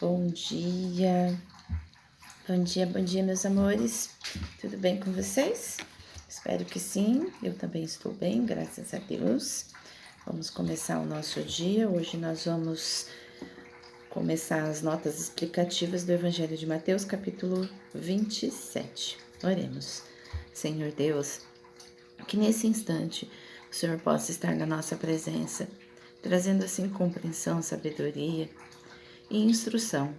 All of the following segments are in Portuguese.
Bom dia, bom dia, meus amores. Tudo bem com vocês? Espero que sim, eu também estou bem, graças a Deus. Vamos começar o nosso dia. Hoje nós vamos começar as notas explicativas do Evangelho de Mateus, capítulo 27. Oremos. Senhor Deus, que nesse instante o Senhor possa estar na nossa presença, trazendo assim compreensão, sabedoria e instrução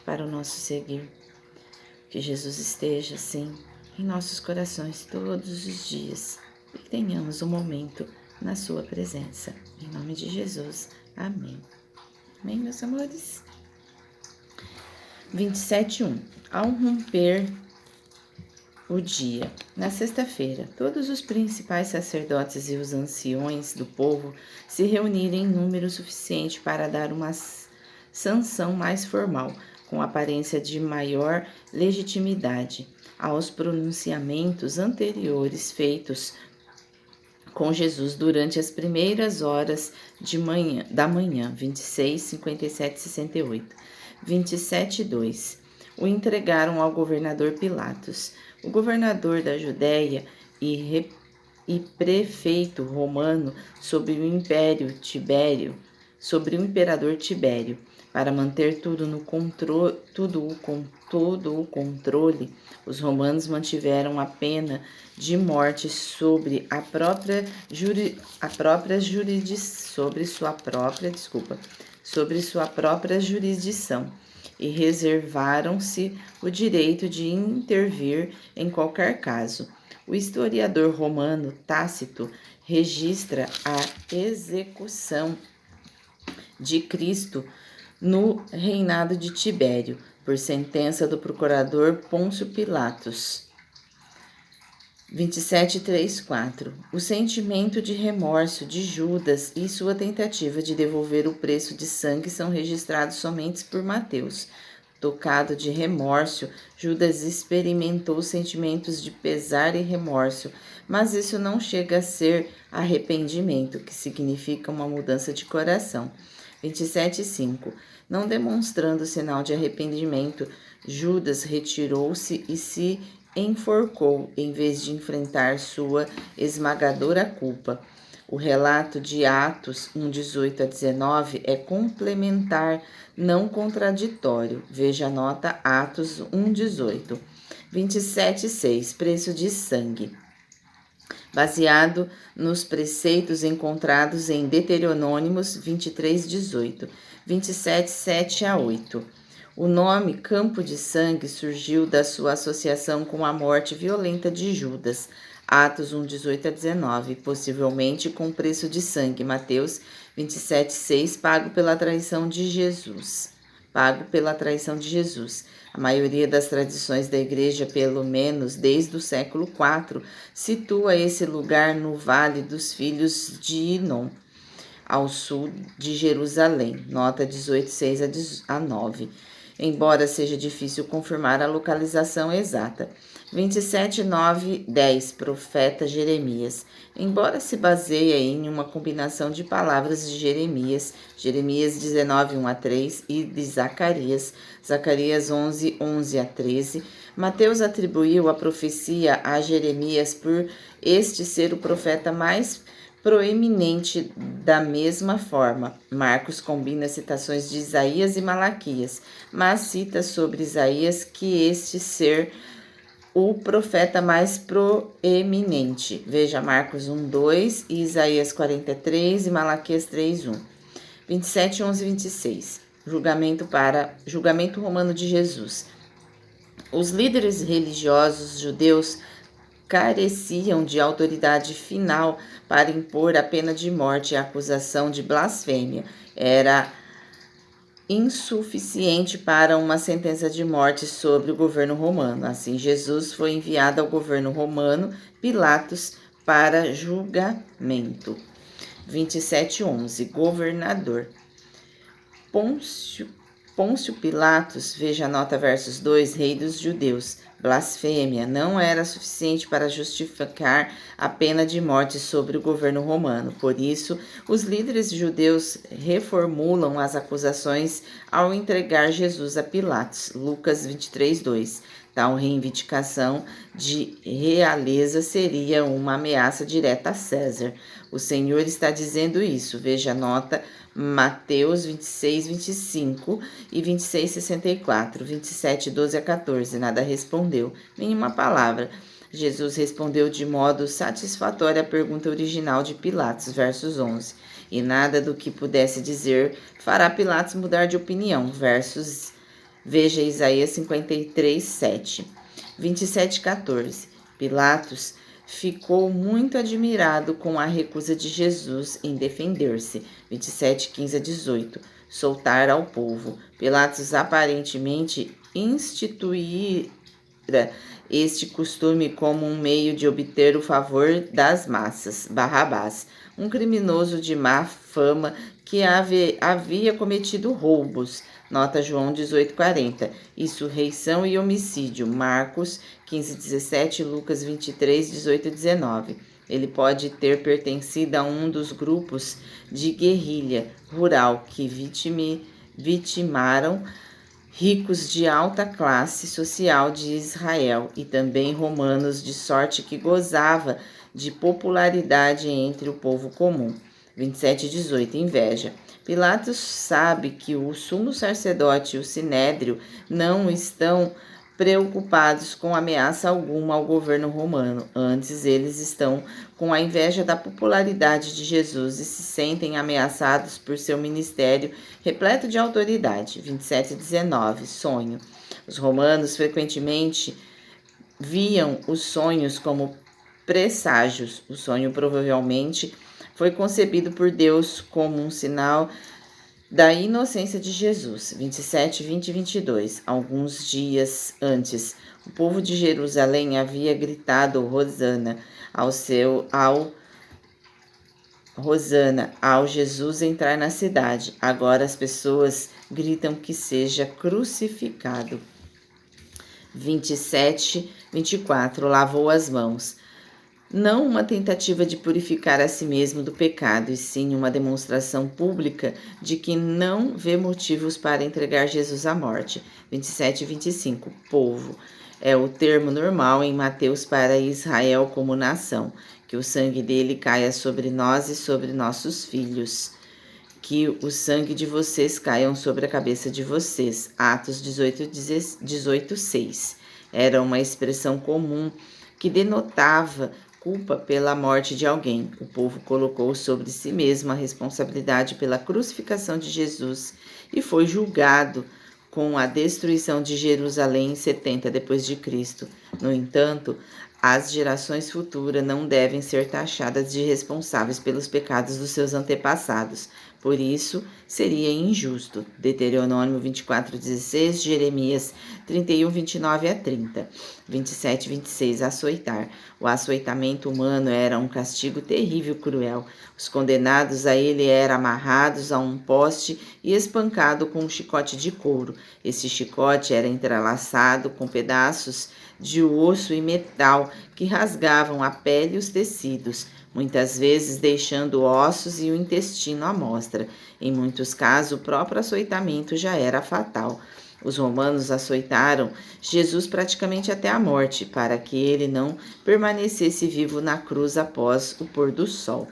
para o nosso seguir. Que Jesus esteja, sim, em nossos corações todos os dias e que tenhamos um momento na sua presença. Em nome de Jesus. Amém. Amém, meus amores? 27:1. Ao romper o dia. Na sexta-feira, todos os principais sacerdotes e os anciões do povo se reuniram em número suficiente para dar uma sanção mais formal, com aparência de maior legitimidade, aos pronunciamentos anteriores feitos com Jesus durante as primeiras horas da manhã, 26, 57, 68. 27:2. O entregaram ao governador Pilatos. O governador da Judéia e prefeito romano sobre o imperador Tibério, para manter tudo o controle, os romanos mantiveram a pena de morte sobre sua própria jurisdição e reservaram-se o direito de intervir em qualquer caso. O historiador romano Tácito registra a execução de Cristo no reinado de Tibério, por sentença do procurador Pôncio Pilatos. 27:3-4. O sentimento de remorso de Judas e sua tentativa de devolver o preço de sangue são registrados somente por Mateus. Tocado de remorso, Judas experimentou sentimentos de pesar e remorso, mas isso não chega a ser arrependimento, que significa uma mudança de coração. 27:5. Não demonstrando sinal de arrependimento, Judas retirou-se e se enforcou, em vez de enfrentar sua esmagadora culpa. O relato de Atos 1:18-19 é complementar, não contraditório. Veja a nota Atos 1:18. 27:6. Preço de sangue. Baseado nos preceitos encontrados em Deuteronômicos 23:18. 27:7-8. O nome Campo de Sangue surgiu da sua associação com a morte violenta de Judas, Atos 1:18-19, possivelmente com preço de sangue, Mateus 27:6, pago pela traição de Jesus. A maioria das tradições da igreja, pelo menos desde o século IV, situa esse lugar no Vale dos Filhos de Inom, ao sul de Jerusalém, nota 18:6-9. Embora seja difícil confirmar a localização exata. 27:9-10, profeta Jeremias. Embora se baseie em uma combinação de palavras de Jeremias 19:1-3 e de Zacarias 11:11-13, Mateus atribuiu a profecia a Jeremias por este ser o profeta mais proeminente. Da mesma forma, Marcos combina citações de Isaías e Malaquias, mas cita sobre Isaías que este ser o profeta mais proeminente. Veja Marcos 1:2 e Isaías 43 e Malaquias 3:1. 27:11-26. Julgamento romano de Jesus. Os líderes religiosos judeus careciam de autoridade final para impor a pena de morte e a acusação de blasfêmia era insuficiente para uma sentença de morte sobre o governo romano. Assim, Jesus foi enviado ao governo romano, Pilatos, para julgamento. 27:11. Governador. Pôncio Pôncio Pilatos, veja a nota versos 2, rei dos judeus. Blasfêmia não era suficiente para justificar a pena de morte sobre o governo romano. Por isso, os líderes judeus reformulam as acusações ao entregar Jesus a Pilatos. Lucas 23, 2. Tal reivindicação de realeza seria uma ameaça direta a César. O Senhor está dizendo isso. Veja a nota Mateus 26, 25 e 26, 64, 27, 12 a 14. Nada respondeu, nenhuma palavra. Jesus respondeu de modo satisfatório à pergunta original de Pilatos, versos 11. E nada do que pudesse dizer fará Pilatos mudar de opinião, veja Isaías 53, 7. 27, 14. Pilatos ficou muito admirado com a recusa de Jesus em defender-se. 27, 15 a 18. Soltar ao povo. Pilatos aparentemente instituíra este costume como um meio de obter o favor das massas. Barrabás, um criminoso de má fama que havia cometido roubos. Nota João 18:40. Insurreição e homicídio. Marcos 15:17, Lucas 23:18 e 19. Ele pode ter pertencido a um dos grupos de guerrilha rural que vitimaram ricos de alta classe social de Israel e também romanos, de sorte que gozava de popularidade entre o povo comum. 27:18. Inveja. Pilatos sabe que o sumo sacerdote e o sinédrio não estão preocupados com ameaça alguma ao governo romano. Antes, eles estão com a inveja da popularidade de Jesus e se sentem ameaçados por seu ministério repleto de autoridade. 27:19. Sonho. Os romanos frequentemente viam os sonhos como presságios. O sonho provavelmente foi concebido por Deus como um sinal da inocência de Jesus. 27, 20 e 22. Alguns dias antes, o povo de Jerusalém havia gritado Hosana ao Jesus entrar na cidade. Agora as pessoas gritam que seja crucificado. 27, 24. Lavou as mãos. Não uma tentativa de purificar a si mesmo do pecado, e sim uma demonstração pública de que não vê motivos para entregar Jesus à morte. 27 e 25. Povo é o termo normal em Mateus para Israel como nação. Que o sangue dele caia sobre nós e sobre nossos filhos. Que o sangue de vocês caia sobre a cabeça de vocês. Atos 18, 6. Era uma expressão comum que denotava culpa pela morte de alguém. O povo colocou sobre si mesmo a responsabilidade pela crucificação de Jesus e foi julgado com a destruição de Jerusalém em 70 depois de Cristo. No entanto, as gerações futuras não devem ser taxadas de responsáveis pelos pecados dos seus antepassados. Por isso, seria injusto. Deuteronômio 24:16, Jeremias 31, 29 a 30. 27, 26. Açoitar. O açoitamento humano era um castigo terrível e cruel. Os condenados a ele eram amarrados a um poste e espancados com um chicote de couro. Esse chicote era entrelaçado com pedaços de osso e metal que rasgavam a pele e os tecidos, muitas vezes deixando ossos e o intestino à mostra. Em muitos casos, o próprio açoitamento já era fatal. Os romanos açoitaram Jesus praticamente até a morte, para que ele não permanecesse vivo na cruz após o pôr do sol.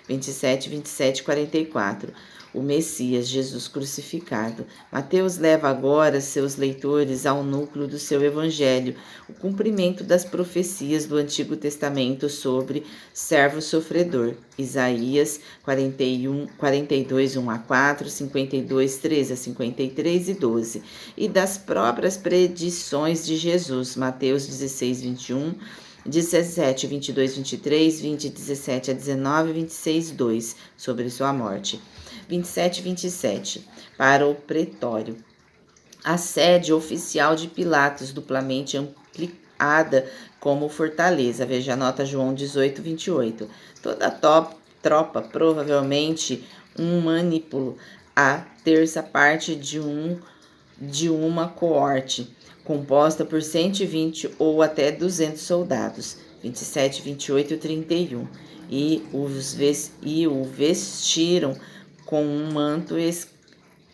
27, 27, 44. O Messias, Jesus crucificado. Mateus leva agora seus leitores ao núcleo do seu evangelho, o cumprimento das profecias do Antigo Testamento sobre servo sofredor. Isaías 42, 1 a 4, 52, 13 a 53 e 12. E das próprias predições de Jesus. Mateus 16, 21, 17, 22, 23, 20, 17 a 19, 26, 2, sobre sua morte. 27, 27, para o pretório. A sede oficial de Pilatos, duplamente ampliada como fortaleza. Veja a nota João 18, 28. Toda a tropa, provavelmente um manípulo, a terça parte de um de uma coorte, composta por 120 ou até 200 soldados. 27, 28 e 31. E o vestiram com um manto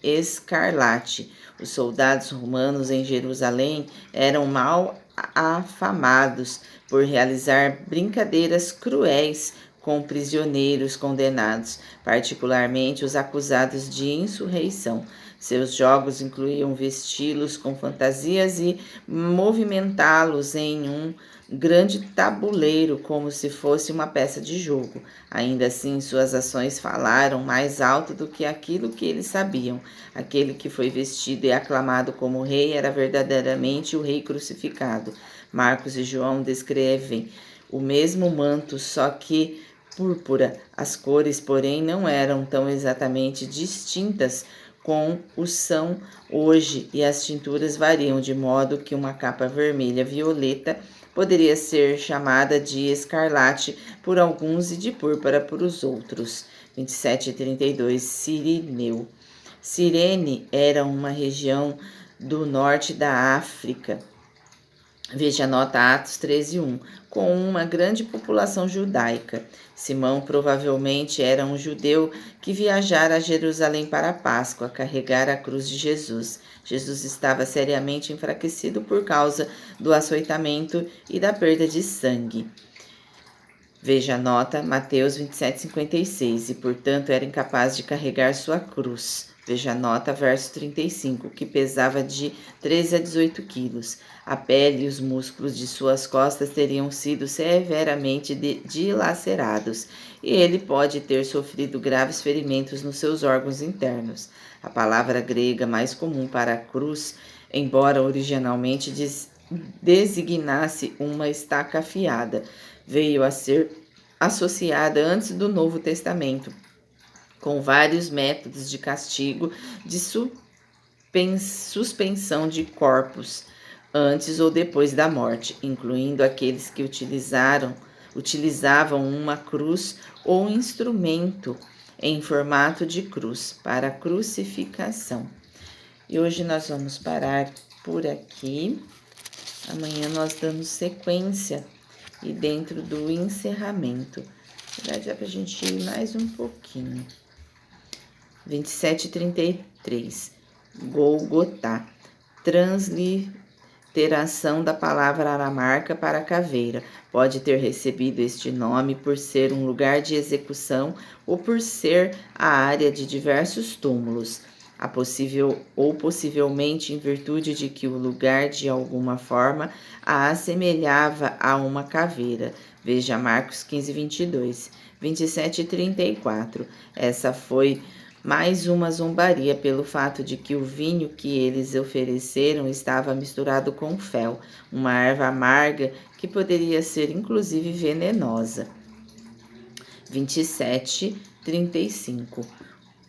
escarlate. Os soldados romanos em Jerusalém eram mal afamados por realizar brincadeiras cruéis com prisioneiros condenados, particularmente os acusados de insurreição. Seus jogos incluíam vesti-los com fantasias e movimentá-los em um grande tabuleiro como se fosse uma peça de jogo. Ainda assim, suas ações falaram mais alto do que aquilo que eles sabiam. Aquele que foi vestido e aclamado como rei era verdadeiramente o rei crucificado. Marcos e João descrevem o mesmo manto, só que púrpura. As cores, porém, não eram tão exatamente distintas como o são hoje, e as tinturas variam de modo que uma capa vermelha violeta poderia ser chamada de escarlate por alguns e de púrpura por os outros. 27 e 32. Cireneu. Cirene era uma região do norte da África. Veja a nota Atos 13:1, com uma grande população judaica. Simão provavelmente era um judeu que viajara a Jerusalém para a Páscoa, carregar a cruz de Jesus. Jesus estava seriamente enfraquecido por causa do açoitamento e da perda de sangue. Veja a nota Mateus 27:56, e portanto era incapaz de carregar sua cruz. Veja a nota verso 35, que pesava de 13 a 18 quilos. A pele e os músculos de suas costas teriam sido severamente dilacerados, e ele pode ter sofrido graves ferimentos nos seus órgãos internos. A palavra grega mais comum para cruz, embora originalmente designasse uma estaca afiada, veio a ser associada antes do Novo Testamento, com vários métodos de castigo de suspensão de corpos antes ou depois da morte, incluindo aqueles que utilizavam uma cruz ou instrumento em formato de cruz para a crucificação. E hoje nós vamos parar por aqui. Amanhã nós damos sequência e dentro do encerramento. Na verdade, dá para a gente ir mais um pouquinho. 27 e 33. Golgotá. Transliteração da palavra aramaica para caveira. Pode ter recebido este nome por ser um lugar de execução ou por ser a área de diversos túmulos. Possivelmente em virtude de que o lugar de alguma forma a assemelhava a uma caveira. Veja Marcos 15, 22. 27 e 34. Essa foi mais uma zombaria pelo fato de que o vinho que eles ofereceram estava misturado com fel, uma erva amarga que poderia ser inclusive venenosa. 27, 35.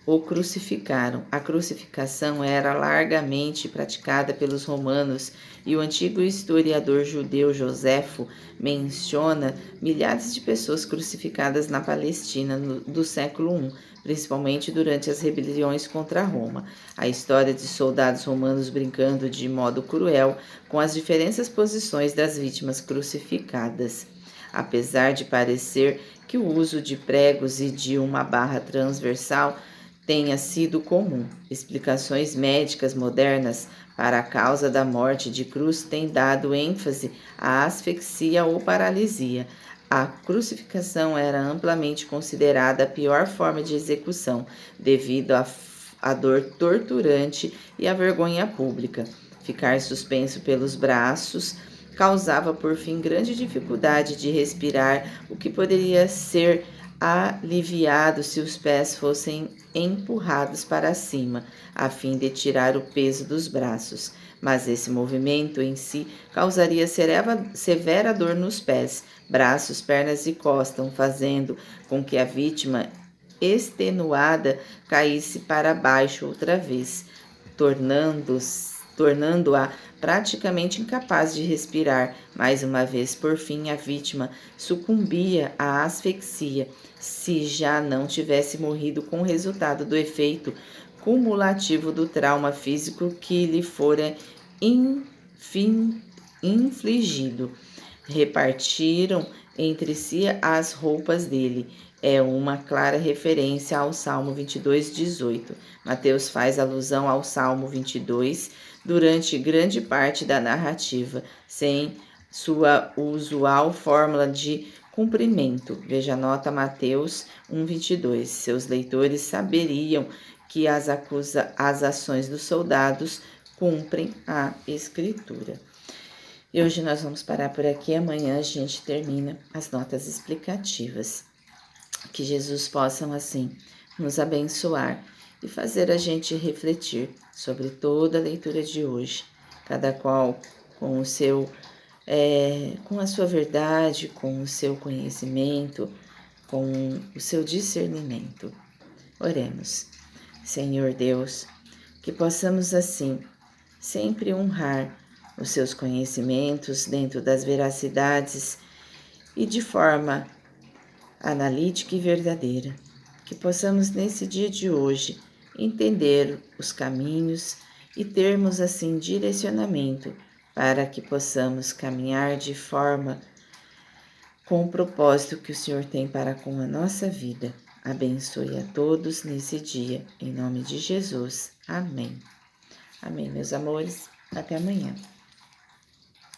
O crucificaram. A crucificação era largamente praticada pelos romanos e o antigo historiador judeu Joséfo menciona milhares de pessoas crucificadas na Palestina do século I, principalmente durante as rebeliões contra Roma. A história de soldados romanos brincando de modo cruel com as diferentes posições das vítimas crucificadas. Apesar de parecer que o uso de pregos e de uma barra transversal tenha sido comum, explicações médicas modernas para a causa da morte de cruz têm dado ênfase à asfixia ou paralisia. A crucificação era amplamente considerada a pior forma de execução, devido à dor torturante e à vergonha pública. Ficar suspenso pelos braços causava, por fim, grande dificuldade de respirar, o que poderia ser aliviado se os pés fossem empurrados para cima, a fim de tirar o peso dos braços. Mas esse movimento em si causaria severa dor nos pés, braços, pernas e costas, fazendo com que a vítima extenuada caísse para baixo outra vez, tornando-a praticamente incapaz de respirar. Mais uma vez, por fim, a vítima sucumbia à asfixia, se já não tivesse morrido com o resultado do efeito cumulativo do trauma físico que lhe fora infligido. Repartiram entre si as roupas dele. É uma clara referência ao Salmo 22:18. Mateus faz alusão ao Salmo 22 durante grande parte da narrativa, sem sua usual fórmula de cumprimento. Veja a nota Mateus 1:22. Seus leitores saberiam que as ações dos soldados cumprem a Escritura. E hoje nós vamos parar por aqui. Amanhã a gente termina as notas explicativas. Que Jesus possa, assim, nos abençoar e fazer a gente refletir sobre toda a leitura de hoje. Cada qual com o seu, com a sua verdade, com o seu conhecimento, com o seu discernimento. Oremos. Senhor Deus, que possamos, assim, sempre honrar os seus conhecimentos dentro das veracidades e de forma analítica e verdadeira. Que possamos, nesse dia de hoje, entender os caminhos e termos, assim, direcionamento para que possamos caminhar de forma com o propósito que o Senhor tem para com a nossa vida. Abençoe a todos nesse dia, em nome de Jesus. Amém. Amém, meus amores. Até amanhã.